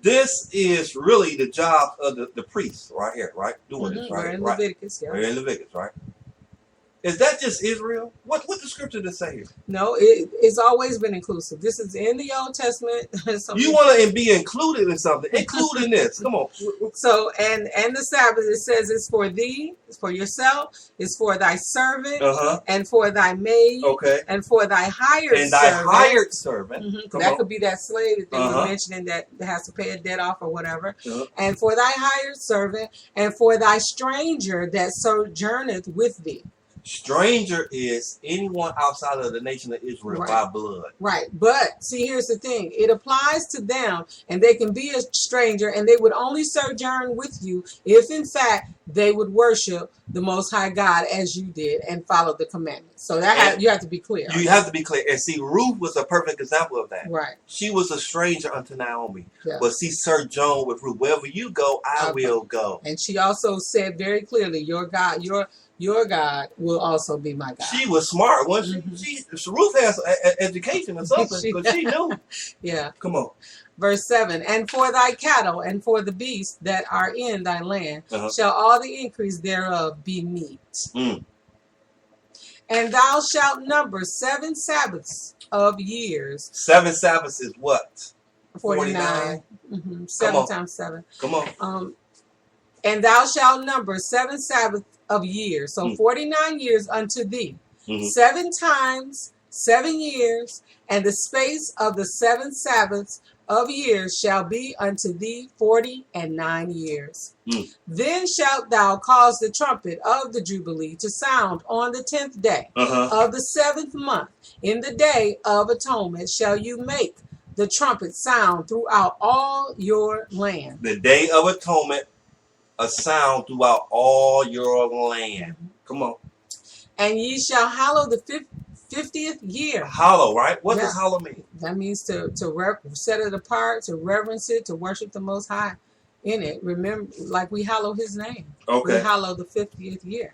this is really the job of the priests right here, right? Doing this, right? We're in Leviticus, yeah. We're in Leviticus, right? Is that just Israel? What the scripture to say here? No, it's always been inclusive. This is in the Old Testament. You want to be included in something. Include in this. Come on. So, and the Sabbath, it says it's for thee, it's for yourself, it's for thy servant, and for thy maid, and for thy hired servant. And thy hired servant. That could be that slave that they were mentioning that has to pay a debt off or whatever. And for thy hired servant, and for thy stranger that sojourneth with thee. Stranger is anyone outside of the nation of Israel by blood. Right. But see, here's the thing. It applies to them, and they can be a stranger, and they would only sojourn with you if, in fact, they would worship the Most High God as you did and follow the commandments. So that you have to be clear. You have to be clear. And see, Ruth was a perfect example of that. Right. She was a stranger unto Naomi. Yeah. But see, sojourn with Ruth. Wherever you go, I will go. And she also said very clearly, your God, your God will also be my God. She was smart, wasn't she? Ruth has education or something, because she knew. Yeah. Come on. Verse 7, and for thy cattle and for the beasts that are in thy land shall all the increase thereof be meat. And thou shalt number 7 Sabbaths of years. 7 Sabbaths is what? 49. 7 times 7. Come on. And thou shalt number 7 Sabbaths of years. So 49 years unto thee. 7 times 7 years, and the space of the 7 Sabbaths of years shall be unto thee 49 years. Then shalt thou cause the trumpet of the Jubilee to sound on the 10th day of the 7th month. In the day of atonement shall you make the trumpet sound throughout all your land. The day of atonement, a sound throughout all your land. Come on. And ye shall hallow the 50th year. Hallow, right? What does hallow mean? That means to set it apart, to reverence it, to worship the Most High in it. Remember, like we hallow His name. We hallow the 50th year.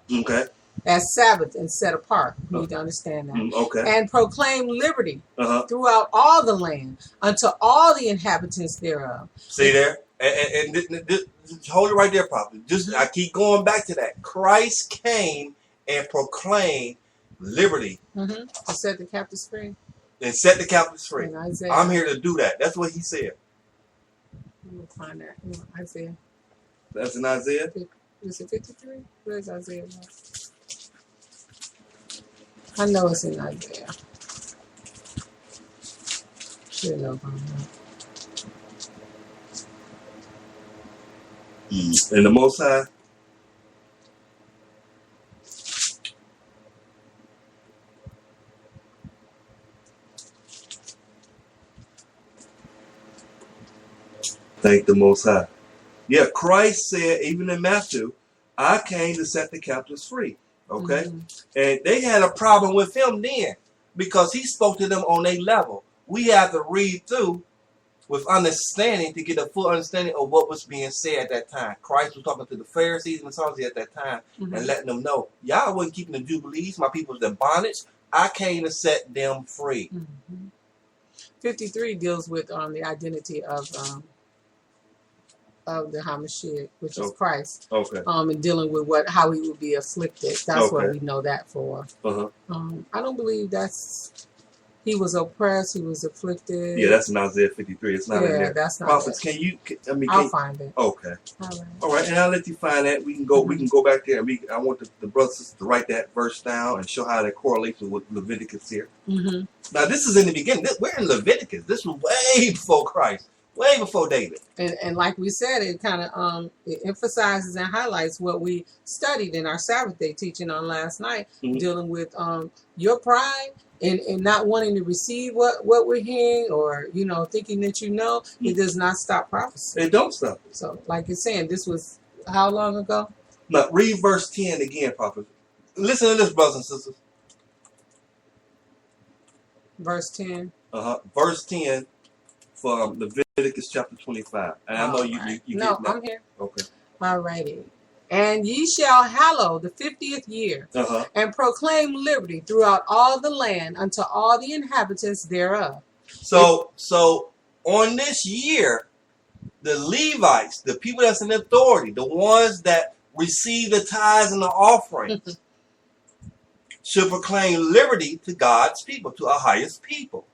As Sabbath and set apart. You need to understand that. And proclaim liberty throughout all the land unto all the inhabitants thereof. See there? And hold it right there, Papa. I keep going back to that. Christ came and proclaimed liberty. To set the captives free. And set the captives free. I'm here to do that. That's what he said. We'll find that. Isaiah. That's in Isaiah? Is it 53? Where's Isaiah? I know it's in Isaiah. Should know about that. And the Most High. Thank the Most High. Yeah, Christ said, even in Matthew, I came to set the captives free. And they had a problem with him then because he spoke to them on their level. We have to read through with understanding to get a full understanding of what was being said at that time. Christ was talking to the Pharisees and the Sadducees at that time and letting them know, y'all wasn't keeping the Jubilees. My people was in bondage. I came to set them free. 53 deals with the identity of the HaMashiach, which is Christ. And dealing with how he would be afflicted. That's what we know that for. I don't believe he was oppressed, he was afflicted. Yeah, that's in Isaiah 53. It's not in there. That's not Prophets, I'll find it. Okay. All right, and I'll let you find that. We can go back there. I want the brothers to write that verse down and show how that correlates with Leviticus here. Now, this is in the beginning. We're in Leviticus. This was way before Christ. Way before David. And like we said, it kind of it emphasizes and highlights what we studied in our Sabbath day teaching on last night, dealing with your pride and not wanting to receive what we're hearing, or thinking that it does not stop prophecy. It don't stop it. So, like you're saying, this was how long ago? Now, read verse 10 again, Prophet. Listen to this, brothers and sisters. Verse 10. Verse 10 from Leviticus chapter 25. And I know you No, get I'm here. Okay. All righty. And ye shall hallow the 50th year, and proclaim liberty throughout all the land unto all the inhabitants thereof. So on this year, the Levites, the people that's in authority, the ones that receive the tithes and the offerings, should proclaim liberty to God's people, to our highest people,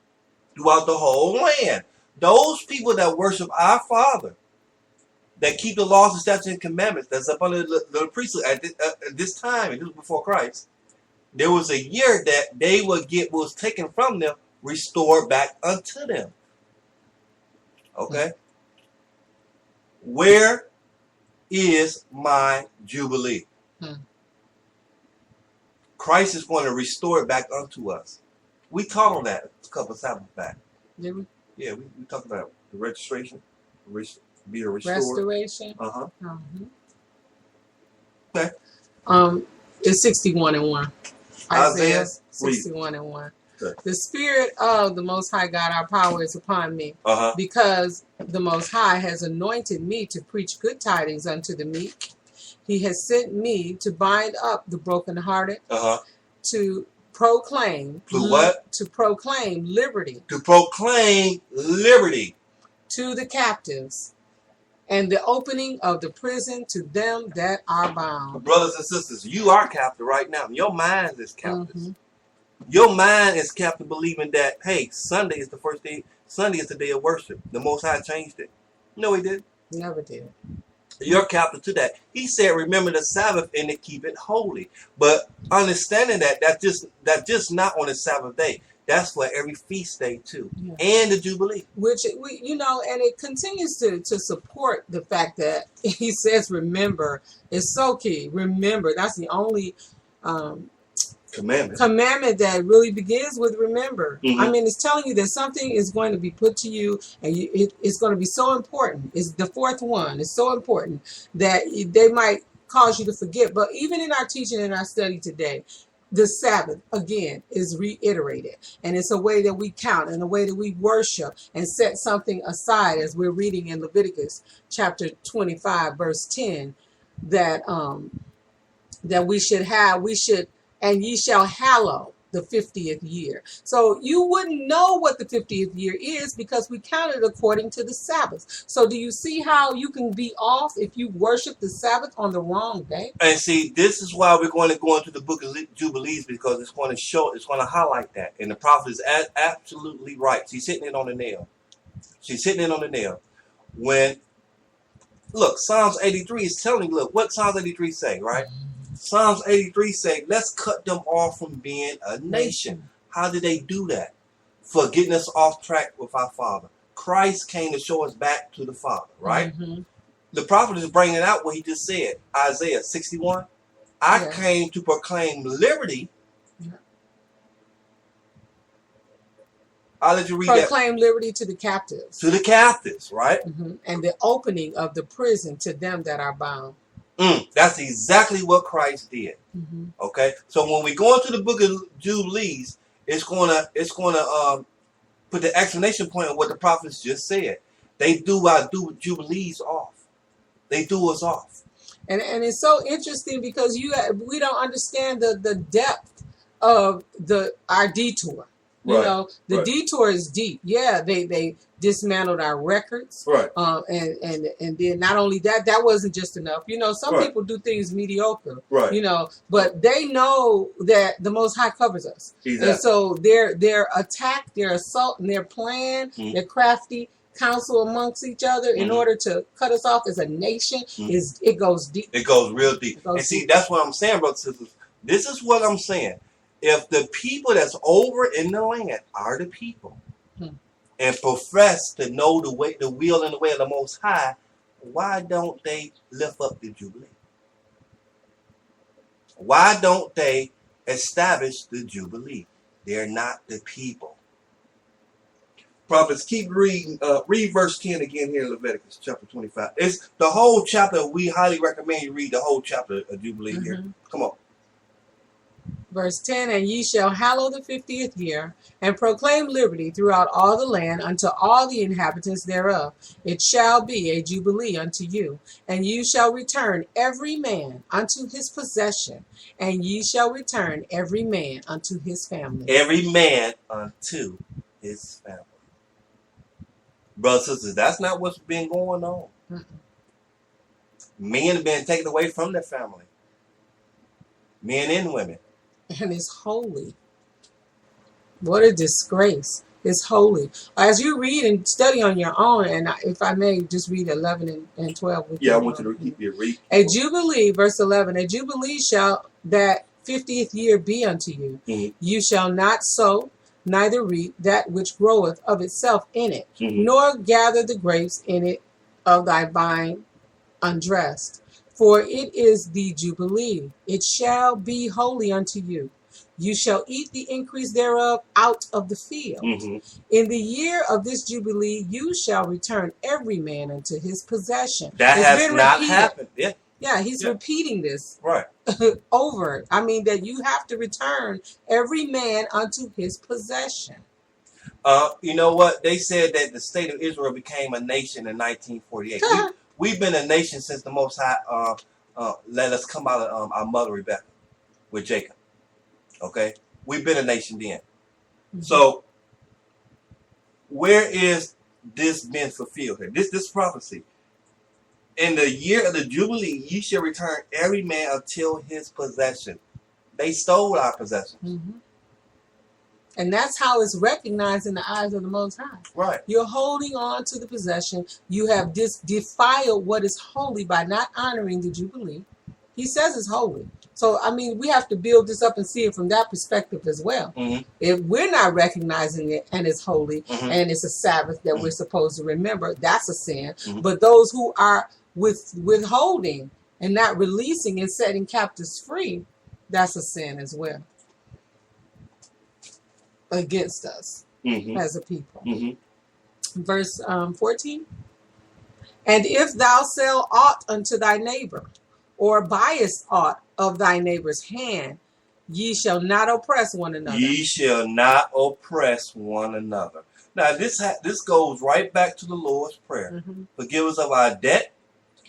throughout the whole land. Those people that worship our Father, that keep the laws and statutes and commandments, that's up under the priesthood at this time, and this was before Christ, there was a year that they would get what was taken from them, restored back unto them. Okay? Where is my Jubilee? Christ is going to restore it back unto us. We taught on that a couple of Sabbaths back. Did we? Yeah, we talked about the registration, being restored. Restoration. Okay. It's 61:1. Isaiah 61:1. Okay. The Spirit of the Most High God, our power, is upon me, because the Most High has anointed me to preach good tidings unto the meek. He has sent me to bind up the brokenhearted, to proclaim. What? To proclaim liberty. To proclaim liberty to the captives, and the opening of the prison to them that are bound. Brothers and sisters, you are captive right now. Your mind is captive. Your mind is captive believing that, hey, Sunday is the first day. Sunday is the day of worship. The Most High changed it. No, he didn't. Never did. You're captive to that. He said, remember the Sabbath and to keep it holy. But understanding that's just not on the Sabbath day. That's for every feast day too, and the Jubilee. Which and it continues to support the fact that he says, "Remember." It's so key. Remember. That's the only commandment that really begins with remember. I mean, it's telling you that something is going to be put to you, and it's going to be so important. It's the fourth one. It's so important that they might cause you to forget. But even in our teaching and our study today, the Sabbath, again, is reiterated. And it's a way that we count and a way that we worship and set something aside, as we're reading in Leviticus chapter 25, verse 10, that we should, and ye shall hallow the 50th year. So you wouldn't know what the 50th year is because we counted according to the Sabbath. So do you see how you can be off if you worship the Sabbath on the wrong day? And see, this is why we're going to go into the book of Jubilees, because it's going to highlight that. And the prophet is absolutely right. She's hitting it on the nail. Look, Psalms 83 is telling you, look, what Psalms 83 say, right? Psalms 83 say, let's cut them off from being a nation. How did they do that? For getting us off track with our Father. Christ came to show us back to the Father, right? The prophet is bringing out what he just said. Isaiah 61. I came to proclaim liberty. I'll let you read that. Proclaim liberty to the captives. To the captives, right? And the opening of the prison to them that are bound. That's exactly what Christ did. Okay, so when we go into the book of Jubilees, it's gonna put the explanation point on what the prophets just said. They do our Jubilees off. They do us off. And it's so interesting because we don't understand the depth of our detour. You know, the detour is deep. Yeah, they dismantled our records. And then not only that wasn't just enough. You know, some people do things mediocre. You know, but they know that the Most High covers us. And so their attack, their assault, and their plan, their crafty counsel amongst each other in order to cut us off as a nation it goes deep. It goes real deep. See, that's what I'm saying, brothers and sisters. This is what I'm saying. If the people that's over in the land are the people and profess to know the will and the way of the Most High, why don't they lift up the Jubilee? Why don't they establish the Jubilee? They're not the people. Prophets, keep reading. Read verse 10 again here in Leviticus chapter 25. It's the whole chapter. We highly recommend you read the whole chapter of Jubilee here. Come on. Verse 10, and ye shall hallow the 50th year, and proclaim liberty throughout all the land unto all the inhabitants thereof. It shall be a jubilee unto you, and you shall return every man unto his possession, and ye shall return every man unto his family. Every man unto his family. Brothers and sisters, that's not what's been going on. Mm-mm. Men have been taken away from their family. Men and women. And it's holy. What a disgrace. It's holy. As you read and study on your own, and if I may just read 11 and 12. With Yeah, I want you to keep your read. A jubilee, verse 11, a jubilee shall that 50th year be unto you. Mm-hmm. You shall not sow, neither reap that which groweth of itself in it, Mm-hmm. nor gather the grapes in it of thy vine undressed. For it is the jubilee. It shall be holy unto you. You shall eat the increase thereof out of the field. Mm-hmm. In the year of this jubilee, you shall return every man unto his possession. That It's has been not repeated. happened. Yeah. Yeah, he's repeating this Right. over. I mean, that you have to return every man unto his possession. You know what? They said that the state of Israel became a nation in 1948. We've been a nation since the Most High let us come out of our mother Rebecca with Jacob. Okay? We've been a nation then. Mm-hmm. So, where is this been fulfilled here? This prophecy. In the year of the Jubilee, ye shall return every man until his possession. They stole our possessions. Mm-hmm. And that's how it's recognized in the eyes of the Most High. Right. You're holding on to the possession. You have defiled what is holy by not honoring the Jubilee. He says it's holy. So, I mean, we have to build this up and see it from that perspective as well. Mm-hmm. If we're not recognizing it and it's holy Mm-hmm. and it's a Sabbath that Mm-hmm. we're supposed to remember, that's a sin. Mm-hmm. But those who are withholding and not releasing and setting captives free, that's a sin as well against us Mm-hmm. as a people. Mm-hmm. Verse 14. And if thou sell aught unto thy neighbor, or buyest aught of thy neighbor's hand, ye shall not oppress one another. Ye shall not oppress one another. Now, this goes right back to the Lord's Prayer. Mm-hmm. Forgive us of our debt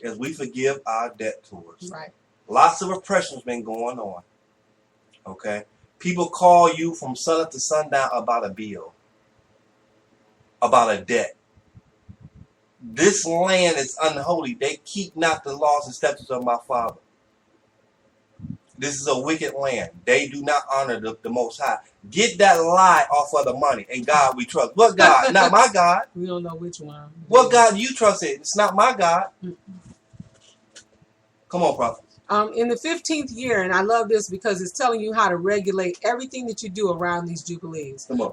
as we forgive our debtors. Right. Lots of oppression's been going on. Okay? People call you from sun up to sundown about a bill, about a debt. This land is unholy. They keep not the laws and statutes of my Father. This is a wicked land. They do not honor the Most High. Get that lie off of the money. And God we trust. What God? Not my God. We don't know which one. What God you trust in? It's not my God. Come on, prophet. In the 15th year, and I love this because it's telling you how to regulate everything that you do around these jubilees. Come on.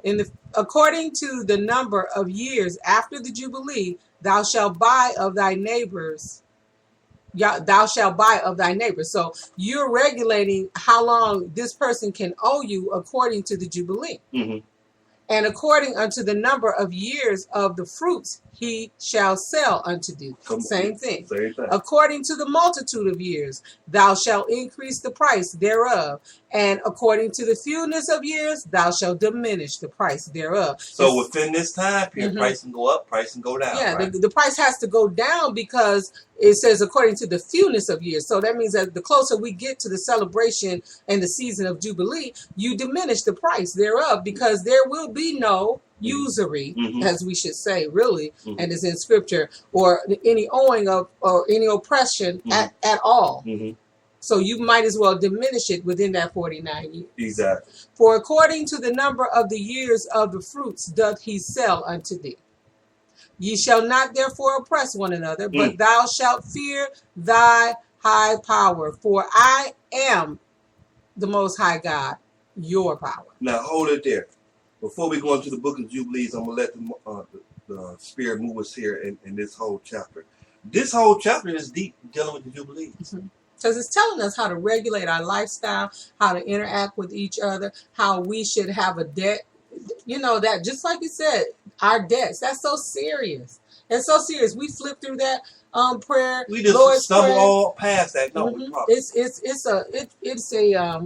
According to the number of years after the jubilee, thou shalt buy of thy neighbors. Thou shalt buy of thy neighbor. So you're regulating how long this person can owe you according to the jubilee. Mm-hmm. And according unto the number of years of the fruits he shall sell unto thee. Same thing. According to the multitude of years, thou shalt increase the price thereof. And according to the fewness of years, thou shalt diminish the price thereof. So within this time period, price can go up, price can go down. Yeah, right? the price has to go down because it says according to the fewness of years. So that means that the closer we get to the celebration and the season of Jubilee, you diminish the price thereof because there will be no usury, as we should say, really, and it's in scripture, or any owing of or any oppression at all. So you might as well diminish it within that 49 years. Exactly. For according to the number of the years of the fruits doth he sell unto thee. Ye shall not therefore oppress one another, but thou shalt fear thy high power, for I am the Most High God, your power. Now hold it there. Before we go into the book of Jubilees, I'm going to let the Spirit move us here in this whole chapter. This whole chapter is deep dealing with the Jubilees. Because it's telling us how to regulate our lifestyle, how to interact with each other, how we should have a debt. You know, that just like you said, our debts, that's so serious. It's so serious. We flip through that prayer. We just Lord's stumble prayer. all past that. No, we probably. It's a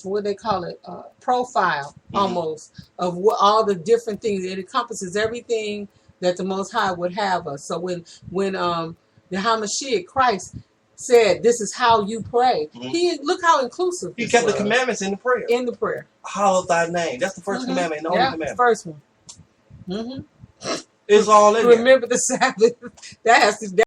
what they call it, profile almost of what, all the different things. It encompasses everything that the Most High would have us. So when the Hamashiach, Christ, said, "This is how you pray," he look how inclusive. He kept the commandments in the prayer. In the prayer, hallow thy name. That's the first commandment. And the only commandment. The first one. It's all in there. Remember the Sabbath. That has to.